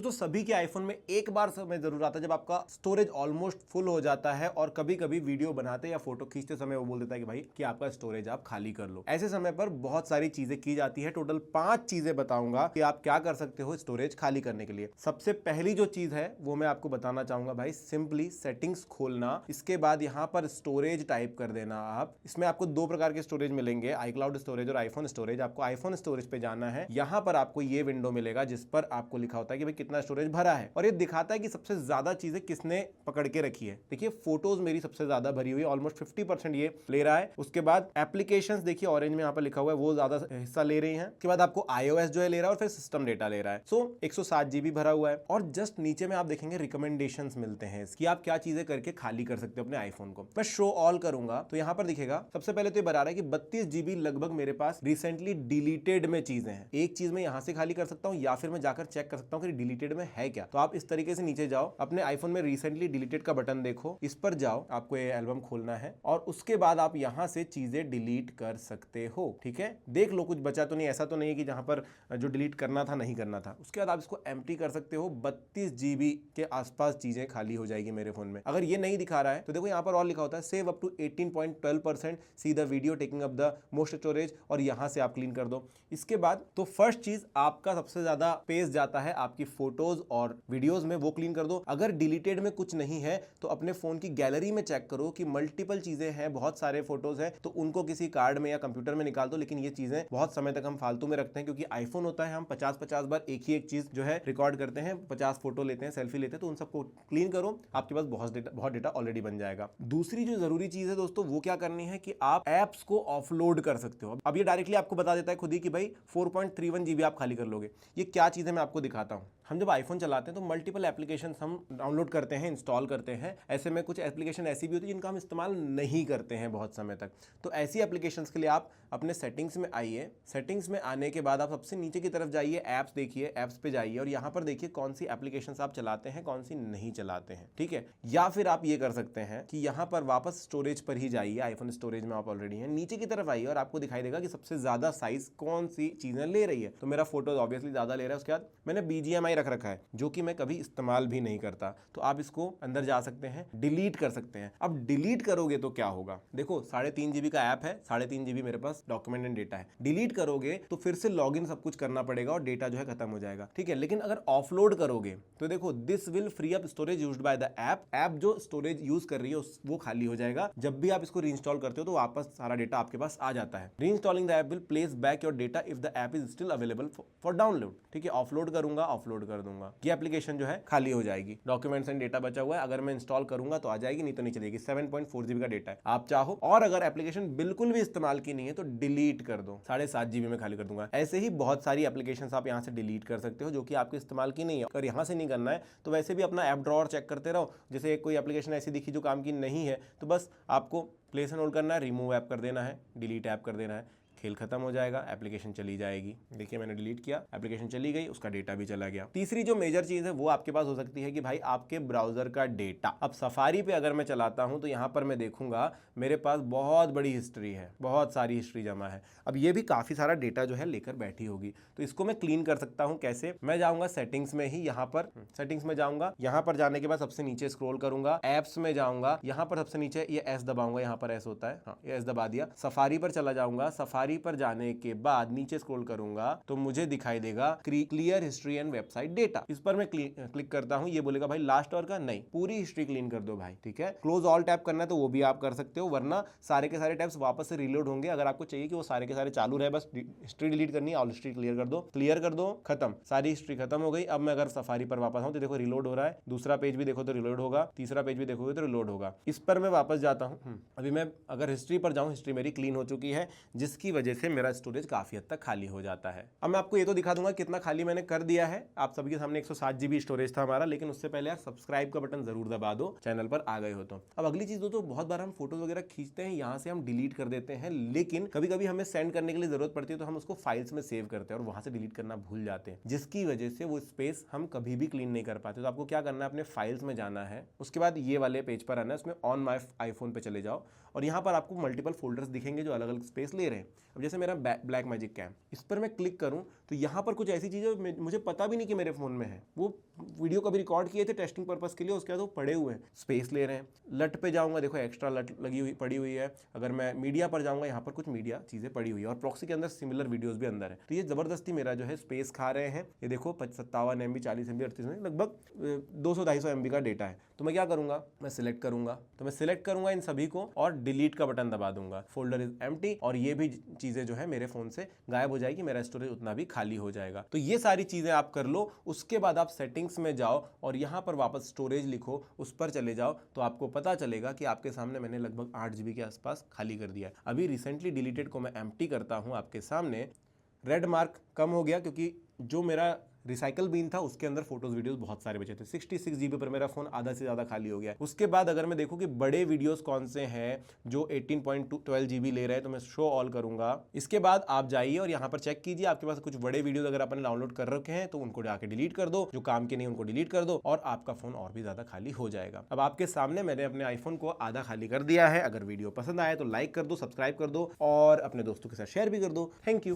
तो सभी के आईफोन में एक बार समय जरूर आता है जब आपका स्टोरेज ऑलमोस्ट फुल हो जाता है और कभी कभी वीडियो बनाते या फोटो खींचते समय वो बोल देता है कि भाई कि आपका स्टोरेज आप खाली कर लो। ऐसे समय पर बहुत सारी चीजें की जाती है। टोटल 5 चीजें बताऊंगा कि आप क्या कर सकते हो स्टोरेज खाली करने के लिए। सबसे पहली जो चीज है वो मैं आपको बताना चाहूंगा भाई, सिंपली सेटिंग्स खोलना, इसके बाद यहां पर स्टोरेज टाइप कर देना। आप इसमें आपको 2 प्रकार के स्टोरेज मिलेंगे, iCloud स्टोरेज और आईफोन स्टोरेज। आपको आईफोन स्टोरेज पे जाना है, यहां पर आपको ये विंडो मिलेगा जिस पर आपको लिखा होता है कि भाई कितना स्टोरेज भरा है और ये दिखाता है कि सबसे ज्यादा चीजें किसने पकड़ के रखी है। देखिए फोटोज मेरी सबसे ज्यादा भरी हुई है, ऑलमोस्ट 50% ये ले रहा है। उसके बाद एप्लीकेशंस देखिए ऑरेंज में यहाँ पर लिखा हुआ है वो ज्यादा हिस्सा ले रही हैं। उसके बाद आपको iOS जो है ले रहा है और फिर सिस्टम डेटा ले रहा है। सो 107 GB भरा हुआ है और जस्ट नीचे में आप देखेंगे रिकमेंडेशंस मिलते हैं इसकी, आप क्या चीजें करके खाली कर सकते हो अपने आईफोन को। मैं शो ऑल करूंगा तो यहाँ पर दिखेगा सबसे पहले तो ये बता रहा है कि 32 GB लगभग मेरे पास रिसेंटली डिलीटेड में चीजें हैं। एक चीज मैं यहां से खाली कर सकता हूं या फिर मैं जाकर चेक कर सकता हूं कि डिलीटेड में है क्या। तो आप इस तरीके से नीचे जाओ, अपने आईफोन में रिसेंटली डिलीटेड का बटन देखो, इस पर जाओ, आपको ये एल्बम खोलना है और उसके बाद आप यहां से चीजें डिलीट कर सकते हो। ठीक है, देख लो कुछ बचा तो नहीं, ऐसा तो नहीं है कि जहां पर जो डिलीट करना था नहीं करना था। उसके बाद आप इसको एम्प्टी कर सकते हो। 32 GB के आसपास चीजें खाली हो जाएगी मेरे फोन में। अगर ये नहीं दिखा रहा है तो देखो यहाँ पर और लिखा होता है save up to 18.12% see the video taking up the most storage, और यहां से आप क्लीन कर दो। इसके बाद तो फर्स्ट चीज आपका सबसे ज्यादा स्पेस जाता है आपकी फोटोज और वीडियोस में, वो क्लीन कर दो। अगर डिलीटेड में कुछ नहीं है तो अपने फोन की गैलरी में चेक करो कि मल्टीपल चीजें हैं, बहुत सारे फोटोज हैं, तो उनको किसी कार्ड में या कंप्यूटर में निकाल दो। लेकिन ये चीजें बहुत समय तक हम फालतू में रखते हैं क्योंकि आईफोन होता है हम 50-50 बार एक ही एक चीज जो है रिकॉर्ड करते हैं, 50 फोटो लेते हैं, सेल्फी लेते हैं, तो उन सबको क्लीन करो, आपके पास बहुत डेटा ऑलरेडी बन जाएगा। दूसरी जो जरूरी चीज है दोस्तों वो क्या करनी है कि आप एप्स को ऑफलोड कर सकते हो। अब ये डायरेक्टली आपको बता देता है खुद ही कि भाई 4.31 GB आप खाली कर लोगे। ये क्या चीज है मैं आपको दिखाता हूं। हम जब आईफोन चलाते हैं तो मल्टीपल एप्लीकेशन हम डाउनलोड करते हैं, इंस्टॉल करते हैं। ऐसे में कुछ एप्लीकेशन ऐसी भी होती है जिनका हम इस्तेमाल नहीं करते हैं बहुत समय तक। तो ऐसी एप्लीकेशंस के लिए आप अपने सेटिंग्स में आइए। सेटिंग्स में आने के बाद आप सबसे नीचे की तरफ जाइए, ऐप्स देखिए, ऐप्स पे जाइए और यहाँ पर देखिए कौन सी एप्लीकेशंस आप चलाते हैं, कौन सी नहीं चलाते हैं। ठीक है, या फिर आप ये कर सकते हैं कि यहाँ पर वापस स्टोरेज पर ही जाइए, आईफोन स्टोरेज में आप ऑलरेडी हैं, नीचे की तरफ आइए और आपको दिखाई देगा कि सबसे ज्यादा साइज कौन सी चीजें ले रही है। तो मेरा फोटोज ऑब्वियसली ज्यादा ले रहा है। उसके बाद मैंने BGMI रख रखा है जो कि मैं कभी इस्तेमाल भी नहीं करता। तो आप इसको अंदर जा सकते हैं, डिलीट कर सकते हैं। अब डिलीट करोगे तो क्या होगा, देखो 3.5 GB का ऐप है, 3.5 GB मेरे पास डॉक्यूमेंट एंड डेटा है। डिलीट करोगे तो फिर से लॉगिन सब कुछ करना पड़ेगा और डेटा जो है खत्म हो जाएगा। ठीक है, लेकिन अगर ऑफलोड करोगे तो देखो this will free up storage used by the app जो स्टोरेज यूज कर रही है वो खाली हो जाएगा। जब भी आप इसको रीइंस्टॉल करते हो तो वापस सारा डेटा आपके पास आ जाता है। Reinstalling the app will place back your data if the app is still available for download. ठीक है, ऑफलोड करूंगा, ऑफलोड कर दूंगा, ये एप्लीकेशन जो है खाली हो जाएगी। डॉक्यूमेंट्स एंड डेटा बचा हुआ है, अगर मैं इंस्टॉल करूंगा तो आ जाएगी, नहीं तो नहीं चलेगी। 7.4 GB का डेटा है। आप चाहो और अगर एप्लीकेशन बिल्कुल भी इस्तेमाल की नहीं है तो डिलीट कर दो, 7.5 GB में खाली कर दूंगा। ऐसे ही बहुत सारी एप्लीकेशंस आप यहां से डिलीट कर सकते हो जो कि आपके इस्तेमाल की नहीं है। अगर यहां से नहीं करना है तो वैसे भी अपना ऐप ड्रॉअर चेक करते रहो। जैसे कोई एप्लीकेशन ऐसी दिखी जो काम की नहीं है तो बस आपको प्लेस एंड होल्ड करना है, रिमूव ऐप कर देना है, डिलीट ऐप कर देना है, खेल खत्म हो जाएगा, एप्लीकेशन चली जाएगी। देखिए मैंने डिलीट किया, एप्लीकेशन चली गई, उसका डेटा भी चला गया। तीसरी जो मेजर चीज है वो आपके पास हो सकती है कि भाई आपके ब्राउजर का डेटा। अब सफारी पे अगर मैं चलाता हूं तो यहां पर मैं देखूंगा मेरे पास बहुत बड़ी हिस्ट्री है, बहुत सारी हिस्ट्री जमा है। अब ये भी काफी सारा डेटा जो है लेकर बैठी होगी, तो इसको मैं क्लीन कर सकता हूं कैसे। मैं जाऊंगा सेटिंग्स में ही, यहां पर सेटिंग्स में जाऊंगा, यहां पर जाने के बाद सबसे नीचे स्क्रॉल करूंगा, एप्स में जाऊंगा, यहां पर सबसे नीचे ये एस दबाऊंगा, यहां पर एस होता है, हाँ ये एस दबा दिया। सफारी पर चला जाऊंगा, सफारी पर जाने के बाद नीचे स्क्रॉल करूंगा तो मुझे दिखाई देगा clear history and website data. इस पर मैं क्लिक करता हूं, ये बोलेगा भाई लास्ट और का नहीं, पूरी हिस्ट्री क्लीन कर दो भाई। ठीक है, क्लोज ऑल टैप करना है तो वो भी आप कर सकते हो, वरना सारे के सारे टैब्स वापस से रिलोड होंगे। अगर आपको चाहिए कि वो सारे के सारे चालू रहे, बस हिस्ट्री डिलीट करनी है, ऑल हिस्ट्री क्लियर कर दो, खत्म, सारी हिस्ट्री खत्म हो गई। अब मैं अगर सफारी पर वापस आऊं तो देखो रिलोड हो रहा है, दूसरा पेज भी देखो तो रिलोड होगा, तीसरा पेज भी देखोगे तो रिलोड होगा। इस पर मैं वापस जाता हूं, अभी मैं अगर हिस्ट्री पर जाऊं, हिस्ट्री मेरी क्लीन हो चुकी है, जिसकी वजह से मेरा स्टोरेज काफी हद तक खाली हो जाता है। अब मैं आपको ये तो दिखा दूंगा कितना खाली मैंने कर दिया है। आप सभी के सामने 107 GB स्टोरेज था हमारा, लेकिन उससे पहले यार सब्सक्राइब का बटन जरूर दबा दो, चैनल पर आ गए हो तो। अब अगली चीज दोस्तों, बहुत बार हम फोटोज वगैरह खींचते हैं, यहां से हम डिलीट कर देते हैं, लेकिन कभी कभी हमें सेंड करने के लिए जरूरत पड़ती है तो हम उसको फाइल्स में सेव करते हैं और वहां से डिलीट करना भूल जाते हैं, जिसकी वजह से वो स्पेस हम कभी भी क्लीन नहीं कर पाते। तो आपको क्या करना है, अपने फाइल्स में जाना है, उसके बाद ये वाले पेज पर आना है, उसमें ऑन माय आईफोन पे चले जाओ और यहाँ पर आपको मल्टीपल फोल्डर्स दिखेंगे जो अलग अलग स्पेस ले रहे हैं। अब जैसे मेरा ब्लैक मैजिक कैम, इस पर मैं क्लिक करूँ तो यहाँ पर कुछ ऐसी चीज़ें मुझे पता भी नहीं कि मेरे फ़ोन में है, वो वीडियो कभी रिकॉर्ड किए थे टेस्टिंग पर्पस के लिए, उसके बाद वो पड़े हुए हैं, स्पेस ले रहे हैं। लट पे जाऊँगा, देखो एक्स्ट्रा लट लगी हुई पड़ी हुई है। अगर मैं मीडिया पर जाऊँगा, यहाँ पर कुछ मीडिया चीज़ें पड़ी हुई है और प्रॉक्सी के अंदर सिमिलर वीडियोज़ भी अंदर है। तो ये ज़बरदस्ती मेरा जो है स्पेस खा रहे हैं। ये देखो 57 MB, 40 MB, 38 MB, लगभग 200-250 MB का डेटा है। तो मैं क्या करूँगा, मैं सिलेक्ट करूँगा, तो मैं सिलेक्ट करूँगा इन सभी को और डिलीट का बटन दबा दूंगा। फोल्डर इज एम्प्टी और ये भी चीज़ें जो है मेरे फ़ोन से गायब हो जाएगी, मेरा स्टोरेज उतना भी खाली हो जाएगा। तो ये सारी चीज़ें आप कर लो। उसके बाद आप सेटिंग्स में जाओ और यहाँ पर वापस स्टोरेज लिखो, उस पर चले जाओ तो आपको पता चलेगा कि आपके सामने मैंने लगभग 8 GB के आसपास खाली कर दिया है। अभी रिसेंटली डिलीटेड को मैं एम्प्टी करता हूँ आपके सामने, रेड मार्क कम हो गया क्योंकि जो मेरा रिसाइकल बिन था उसके अंदर फोटोज वीडियोस बहुत सारे बचे थे। 66 GB पर मेरा फोन आधा से ज़्यादा खाली हो गया है। उसके बाद अगर मैं देखूँ कि बड़े वीडियोस कौन से हैं जो 18.12 GB ले रहे हैं तो मैं शो ऑल करूंगा। इसके बाद आप जाइए और यहाँ पर चेक कीजिए, आपके पास कुछ बड़े वीडियोस अगर आपने डाउनलोड कर रखे हैं तो उनको जाके डिलीट कर दो, जो काम के नहीं उनको डिलीट कर दो और आपका फोन और भी ज़्यादा खाली हो जाएगा। अब आपके सामने मैंने अपने आईफोन को आधा खाली कर दिया है। अगर वीडियो पसंद आए तो लाइक कर दो, सब्सक्राइब कर दो और अपने दोस्तों के साथ शेयर भी कर दो। Thank you.